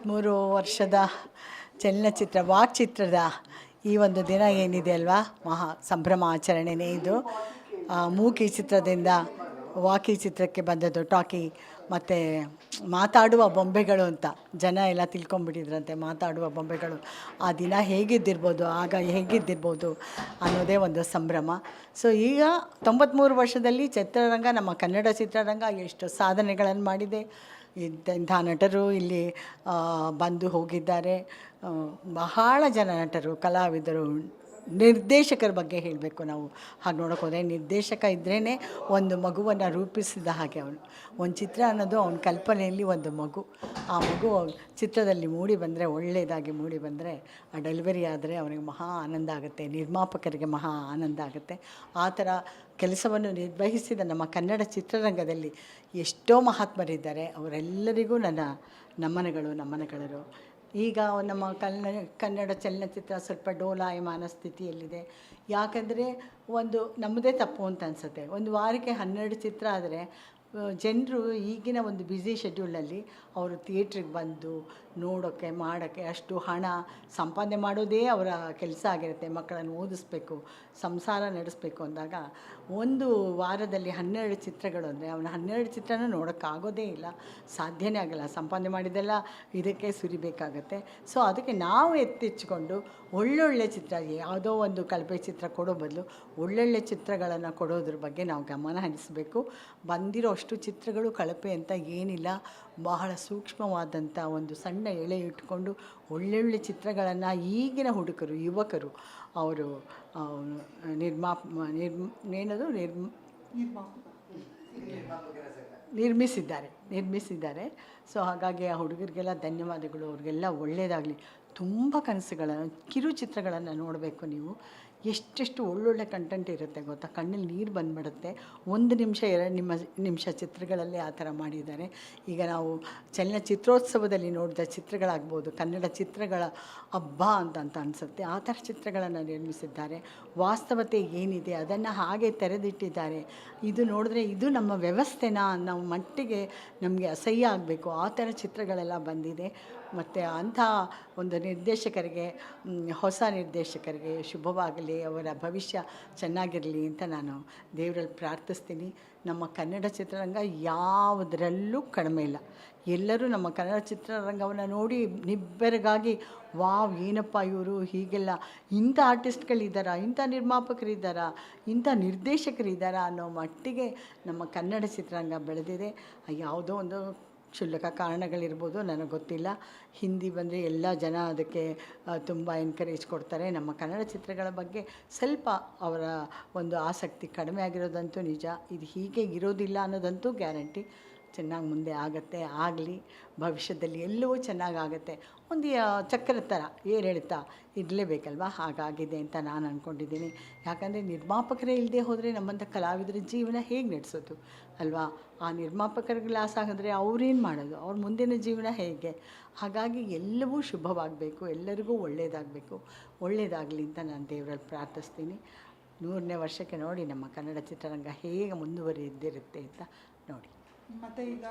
93 ವರ್ಷದ ಚಲನಚಿತ್ರ ವಾಕ್ಚಿತ್ರದ ಈ ಒಂದು ದಿನ ಏನಿದೆ ಅಲ್ವಾ, ಮಹಾ ಸಂಭ್ರಮ ಆಚರಣೆನೇ ಇದು. ಮೂಕಿ ಚಿತ್ರದಿಂದ ವಾಕಿ ಚಿತ್ರಕ್ಕೆ ಬಂದದ್ದು ಟಾಕಿ, ಮತ್ತು ಮಾತಾಡುವ ಬೊಂಬೆಗಳು ಅಂತ ಜನ ಎಲ್ಲ ತಿಳ್ಕೊಂಬಿಟ್ಟಿದ್ರಂತೆ. ಮಾತಾಡುವ ಬೊಂಬೆಗಳು ಆ ದಿನ ಹೇಗಿದ್ದಿರ್ಬೋದು, ಆಗ ಹೇಗಿದ್ದಿರ್ಬೋದು ಅನ್ನೋದೇ ಒಂದು ಸಂಭ್ರಮ. ಸೊ ಈಗ 93 ವರ್ಷದಲ್ಲಿ ಚಿತ್ರರಂಗ, ನಮ್ಮ ಕನ್ನಡ ಚಿತ್ರರಂಗ ಎಷ್ಟು ಸಾಧನೆಗಳನ್ನು ಮಾಡಿದೆ. ಇಂಥ ನಟರು ಇಲ್ಲಿ ಬಂದು ಹೋಗಿದ್ದಾರೆ. ಬಹಳ ಜನ ನಟರು, ಕಲಾವಿದರು, ನಿರ್ದೇಶಕರ ಬಗ್ಗೆ ಹೇಳಬೇಕು ನಾವು. ಹಾಗೆ ನೋಡೋಕೆ ಹೋದರೆ ನಿರ್ದೇಶಕ ಇದ್ರೇ ಒಂದು ಮಗುವನ್ನು ರೂಪಿಸಿದ ಹಾಗೆ. ಅವನು ಒಂದು ಚಿತ್ರ ಅನ್ನೋದು ಅವನ ಕಲ್ಪನೆಯಲ್ಲಿ ಒಂದು ಮಗು. ಆ ಮಗು ಚಿತ್ರದಲ್ಲಿ ಮೂಡಿ ಬಂದರೆ, ಒಳ್ಳೆಯದಾಗಿ ಮೂಡಿ ಬಂದರೆ, ಆ ಡೆಲಿವರಿ ಆದರೆ ಅವನಿಗೆ ಮಹಾ ಆನಂದ ಆಗುತ್ತೆ, ನಿರ್ಮಾಪಕರಿಗೆ ಮಹಾ ಆನಂದ ಆಗುತ್ತೆ. ಆ ಥರ ಕೆಲಸವನ್ನು ನಿರ್ವಹಿಸಿದ ನಮ್ಮ ಕನ್ನಡ ಚಿತ್ರರಂಗದಲ್ಲಿ ಎಷ್ಟೋ ಮಹಾತ್ಮರಿದ್ದಾರೆ. ಅವರೆಲ್ಲರಿಗೂ ನನ್ನ ನಮನಗಳು. ಈಗ ನಮ್ಮ ಕನ್ನಡ ಚಲನಚಿತ್ರ ಸ್ವಲ್ಪ ಡೋಲಾಯಮಾನ ಸ್ಥಿತಿಯಲ್ಲಿದೆ. ಯಾಕಂದರೆ ಒಂದು ನಮ್ಮದೇ ತಪ್ಪು ಅಂತ ಅನಿಸುತ್ತೆ. ಒಂದು ವಾರಕ್ಕೆ 12 ಚಿತ್ರ ಆದರೆ ಜನರು ಈಗಿನ ಒಂದು ಬ್ಯುಸಿ ಶೆಡ್ಯೂಲಲ್ಲಿ ಅವರು ಥಿಯೇಟ್ರಿಗೆ ಬಂದು ನೋಡೋಕ್ಕೆ ಮಾಡೋಕ್ಕೆ ಅಷ್ಟು ಹಣ ಸಂಪಾದನೆ ಮಾಡೋದೇ ಅವರ ಕೆಲಸ ಆಗಿರುತ್ತೆ. ಮಕ್ಕಳನ್ನು ಓದಿಸ್ಬೇಕು, ಸಂಸಾರ ನಡೆಸಬೇಕು ಅಂದಾಗ ಒಂದು ವಾರದಲ್ಲಿ 12 ಚಿತ್ರಗಳು ಅಂದರೆ ಅವನು 12 ಚಿತ್ರನೂ ನೋಡೋಕ್ಕಾಗೋದೇ ಇಲ್ಲ, ಸಾಧ್ಯನೇ ಆಗಲ್ಲ. ಸಂಪಾದನೆ ಮಾಡಿದೆಲ್ಲ ಇದಕ್ಕೆ ಸುರಿಬೇಕಾಗತ್ತೆ. ಸೊ ಅದಕ್ಕೆ ನಾವು ಎತ್ತಿಚ್ಕೊಂಡು ಒಳ್ಳೊಳ್ಳೆ ಚಿತ್ರ, ಯಾವುದೋ ಒಂದು ಕಳಪೆ ಚಿತ್ರ ಕೊಡೋ ಬದಲು ಒಳ್ಳೊಳ್ಳೆ ಚಿತ್ರಗಳನ್ನು ಕೊಡೋದ್ರ ಬಗ್ಗೆ ನಾವು ಗಮನ ಹರಿಸಬೇಕು. ಬಂದಿರೋ ಅಷ್ಟು ಚಿತ್ರಗಳು ಕಳಪೆ ಅಂತ ಏನಿಲ್ಲ. ಬಹಳ ಸೂಕ್ಷ್ಮವಾದಂಥ ಒಂದು ಸಣ್ಣ ಎಳೆ ಇಟ್ಕೊಂಡು ಒಳ್ಳೊಳ್ಳೆ ಚಿತ್ರಗಳನ್ನು ಈಗಿನ ಹುಡುಗರು, ಯುವಕರು ಅವರು ನಿರ್ಮಿಸಿದ್ದಾರೆ. ಸೊ ಹಾಗಾಗಿ ಆ ಹುಡುಗರಿಗೆಲ್ಲ ಧನ್ಯವಾದಗಳು. ಅವ್ರಿಗೆಲ್ಲ ಒಳ್ಳೆಯದಾಗಲಿ. ತುಂಬ ಕನಸುಗಳನ್ನು, ಕಿರು ಚಿತ್ರಗಳನ್ನು ನೋಡಬೇಕು ನೀವು. ಎಷ್ಟೆಷ್ಟು ಒಳ್ಳೊಳ್ಳೆ ಕಂಟೆಂಟ್ ಇರುತ್ತೆ ಗೊತ್ತಾ, ಕಣ್ಣಲ್ಲಿ ನೀರು ಬಂದುಬಿಡುತ್ತೆ. 1 ನಿಮಿಷ 2 ನಿಮಿಷ ಚಿತ್ರಗಳಲ್ಲೇ ಆ ಥರ ಮಾಡಿದ್ದಾರೆ. ಈಗ ನಾವು ಚಲನಚಿತ್ರೋತ್ಸವದಲ್ಲಿ ನೋಡಿದ ಚಿತ್ರಗಳಾಗ್ಬೋದು, ಕನ್ನಡ ಚಿತ್ರಗಳ ಹಬ್ಬ ಅಂತ ಅನಿಸುತ್ತೆ. ಆ ಥರ ಚಿತ್ರಗಳನ್ನು ನಿರ್ಮಿಸಿದ್ದಾರೆ. ವಾಸ್ತವತೆ ಏನಿದೆ ಅದನ್ನು ಹಾಗೆ ತೆರೆದಿಟ್ಟಿದ್ದಾರೆ. ಇದು ನೋಡಿದ್ರೆ ಇದು ನಮ್ಮ ವ್ಯವಸ್ಥೆನ ಅನ್ನೋ ಮಟ್ಟಿಗೆ ನಮಗೆ ಅಸಹ್ಯ ಆಗಬೇಕು, ಆ ಥರ ಚಿತ್ರಗಳೆಲ್ಲ ಬಂದಿದೆ. ಮತ್ತು ಅಂಥ ಒಂದು ನಿರ್ದೇಶಕರಿಗೆ, ಹೊಸ ನಿರ್ದೇಶಕರಿಗೆ ಶುಭವಾಗಲಿ, ಅವರ ಭವಿಷ್ಯ ಚೆನ್ನಾಗಿರಲಿ ಅಂತ ನಾನು ದೇವರಲ್ಲಿ ಪ್ರಾರ್ಥಿಸ್ತೀನಿ. ನಮ್ಮ ಕನ್ನಡ ಚಿತ್ರರಂಗ ಯಾವುದರಲ್ಲೂ ಕಡಿಮೆ ಇಲ್ಲ. ಎಲ್ಲರೂ ನಮ್ಮ ಕನ್ನಡ ಚಿತ್ರರಂಗವನ್ನು ನೋಡಿ ನಿಬ್ಬೆರಗಾಗಿ ವಾವ್, ಏನಪ್ಪ ಇವರು ಹೀಗೆಲ್ಲ, ಇಂಥ ಆರ್ಟಿಸ್ಟ್ಗಳಿದ್ದಾರಾ, ಇಂಥ ನಿರ್ಮಾಪಕರಿದ್ದಾರಾ, ಇಂಥ ನಿರ್ದೇಶಕರಿದ್ದಾರಾ ಅನ್ನೋ ಮಟ್ಟಿಗೆ ನಮ್ಮ ಕನ್ನಡ ಚಿತ್ರರಂಗ ಬೆಳೆದಿದೆ. ಯಾವುದೋ ಒಂದು ಕ್ಷುಲ್ಲಕ ಕಾರಣಗಳಿರ್ಬೋದು, ನನಗೆ ಗೊತ್ತಿಲ್ಲ. ಹಿಂದಿ ಬಂದರೆ ಎಲ್ಲ ಜನ ಅದಕ್ಕೆ ತುಂಬ ಎನ್ಕರೇಜ್ ಕೊಡ್ತಾರೆ. ನಮ್ಮ ಕನ್ನಡ ಚಿತ್ರಗಳ ಬಗ್ಗೆ ಸ್ವಲ್ಪ ಅವರ ಒಂದು ಆಸಕ್ತಿ ಕಡಿಮೆ ಆಗಿರೋದಂತೂ ನಿಜ. ಇದು ಹೀಗೆ ಇರೋದಿಲ್ಲ ಅನ್ನೋದಂತೂ ಗ್ಯಾರಂಟಿ. ಚೆನ್ನಾಗಿ ಮುಂದೆ ಆಗಲಿ. ಭವಿಷ್ಯದಲ್ಲಿ ಎಲ್ಲವೂ ಚೆನ್ನಾಗಾಗತ್ತೆ. ಒಂದು ಚಕ್ರದ ಥರ ಏರಿಳಿತಾ ಇರಲೇಬೇಕಲ್ವ, ಹಾಗಾಗಿದೆ ಅಂತ ನಾನು ಅಂದ್ಕೊಂಡಿದ್ದೀನಿ. ಯಾಕಂದರೆ ನಿರ್ಮಾಪಕರೇ ಇಲ್ಲದೆ ಹೋದರೆ ನಮ್ಮಂಥ ಕಲಾವಿದರ ಜೀವನ ಹೇಗೆ ನಡೆಸೋದು ಅಲ್ವಾ? ಆ ನಿರ್ಮಾಪಕರಿಗೆ ಲಾಸ್ ಆಗಿದ್ರೆ ಅವ್ರೇನು ಮಾಡೋದು? ಅವ್ರ ಮುಂದಿನ ಜೀವನ ಹೇಗೆ? ಹಾಗಾಗಿ ಎಲ್ಲವೂ ಶುಭವಾಗಬೇಕು, ಎಲ್ಲರಿಗೂ ಒಳ್ಳೆಯದಾಗಲಿ ಅಂತ ನಾನು ದೇವರಲ್ಲಿ ಪ್ರಾರ್ಥಿಸ್ತೀನಿ. 100ನೇ ವರ್ಷಕ್ಕೆ ನೋಡಿ ನಮ್ಮ ಕನ್ನಡ ಚಿತ್ರರಂಗ ಹೇಗೆ ಮುಂದುವರಿದಿರುತ್ತೆ ಅಂತ ನೋಡಿ. ಮತ್ತು ಈಗ